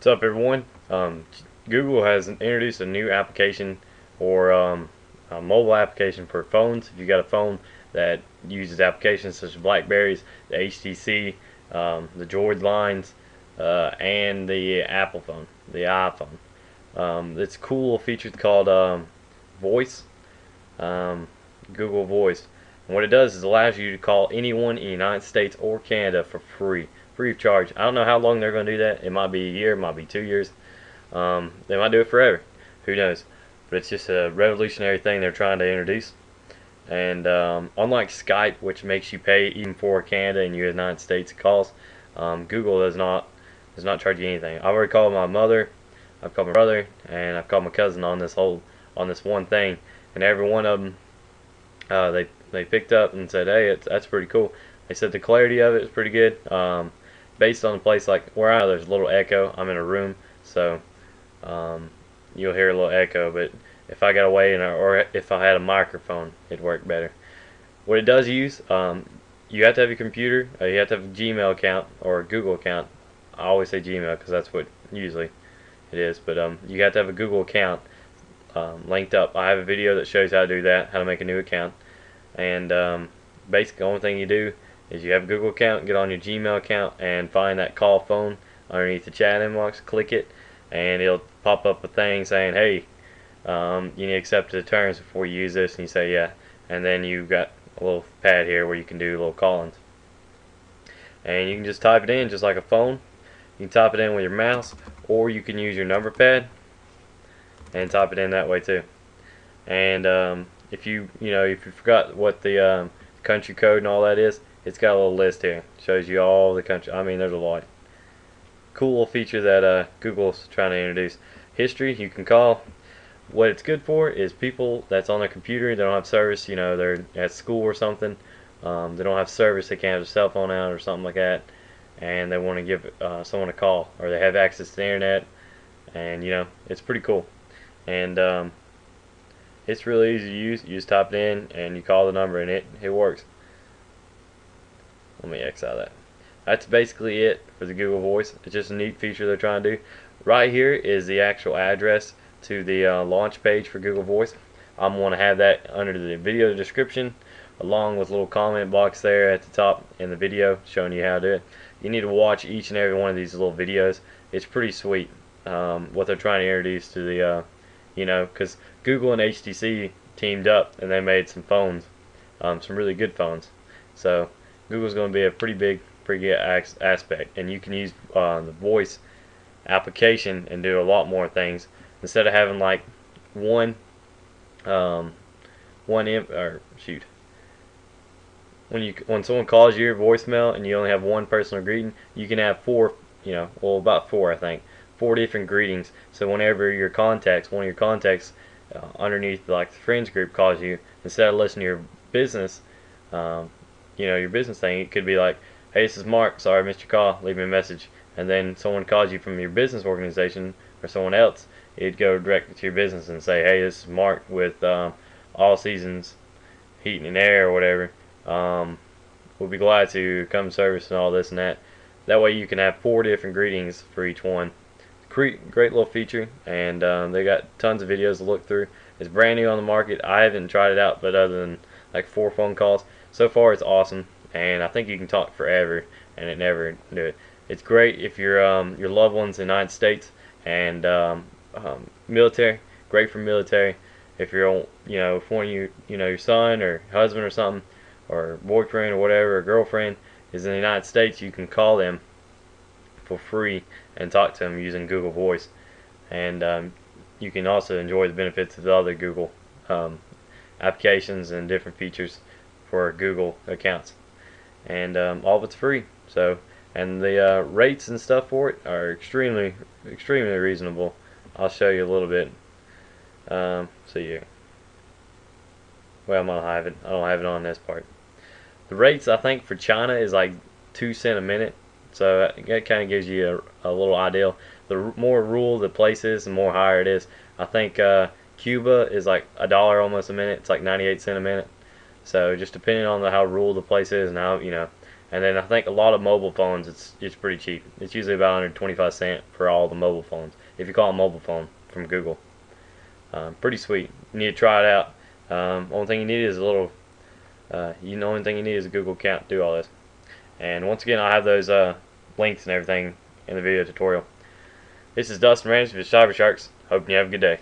What's up, everyone? Google has introduced a new application or a mobile application for phones. If you got a phone that uses applications such as BlackBerries, the HTC, the Droid lines, and the Apple phone, the iPhone. It's a cool feature called Voice, um, Google Voice. And what it does is allows you to call anyone in the United States or Canada for free of charge. I don't know how long they're going to do that. It might be a year, it might be 2 years. They might do it forever. Who knows? But it's just a revolutionary thing they're trying to introduce. And unlike Skype, which makes you pay even for Canada and United States calls, Google does not charge you anything. I've already called my mother, I've called my brother, and I've called my cousin on this one thing, and every one of them they picked up and said, "Hey, that's pretty cool." They said the clarity of it is pretty good. Based on a place like where I am, there's a little echo. I'm in a room, so you'll hear a little echo. But if I got away or if I had a microphone, it'd work better. What it does use, you have to have your computer. You have to have a Gmail account or a Google account. I always say Gmail because that's what usually it is. But you have to have a Google account linked up. I have a video that shows how to do that, how to make a new account. And basically, the only thing you do is you have a Google account, get on your Gmail account, and find that call phone underneath the chat inbox. Click it, and it'll pop up a thing saying, "Hey, you need to accept the terms before you use this." And you say, "Yeah." And then you've got a little pad here where you can do little call-ins. And you can just type it in just like a phone. You can type it in with your mouse, or you can use your number pad and type it in that way too. And if you forgot what the country code and all that is, it's got a little list here. It shows you all the country. I mean, there's a lot. Cool little feature that Google's trying to introduce. History, you can call. What it's good for is people that's on their computer, they don't have service, they're at school or something, they don't have service, they can't have their cell phone out or something like that, and they want to give someone a call, or they have access to the internet, and it's pretty cool. And it's really easy to use. You just type it in and you call the number and it works. Let me X out of that. That's basically it for the Google Voice. It's just a neat feature they're trying to do. Right here is the actual address to the launch page for Google Voice. I'm going to have that under the video description, along with a little comment box there at the top in the video showing you how to do it. You need to watch each and every one of these little videos. It's pretty sweet what they're trying to introduce to the because Google and HTC teamed up and they made some phones, some really good phones. So Google's going to be a pretty good aspect, and you can use the voice application and do a lot more things instead of having like one when someone calls your voicemail and you only have one personal greeting, you can have four, about four, I think, four different greetings. So whenever one of your contacts underneath like the friends group calls you, instead of listening to your business, your business thing, it could be like, "Hey, this is Mark. Sorry I missed your call. Leave me a message." And then someone calls you from your business organization or someone else, it'd go directly to your business and say, "Hey, this is Mark with All Seasons Heating and Air or whatever. We'll be glad to come service and all this and that." That way you can have four different greetings for each one. Great little feature, and they got tons of videos to look through. It's brand new on the market. I haven't tried it out, but other than like 4 phone calls, so far it's awesome, and I think you can talk forever and it never do it. It's great if your loved ones in the United States and military. Great for military. If you're if one of your son or husband or something, or boyfriend or whatever, or girlfriend is in the United States, you can call them for free and talk to them using Google Voice. And you can also enjoy the benefits of the other Google applications and different features for Google accounts. And all of it's free. So, and the rates and stuff for it are extremely reasonable. I'll show you a little bit. See here. Well, I don't have it on this part. The rates, I think, for China is like 2 cents a minute. So that kind of gives you a little idea. The more rural the place is, the more higher it is. I think Cuba is like $1 almost a minute. It's like 98 cents a minute. So just depending on how rural the place is and And then I think a lot of mobile phones, it's pretty cheap. It's usually about 125 cents for all the mobile phones, if you call it a mobile phone from Google. Pretty sweet. You need to try it out. Only thing you need is a little. The only thing you need is a Google account to do all this. And once again, I'll have those links and everything in the video tutorial. This is Dustin Randers with Cyber Sharks. Hope you have a good day.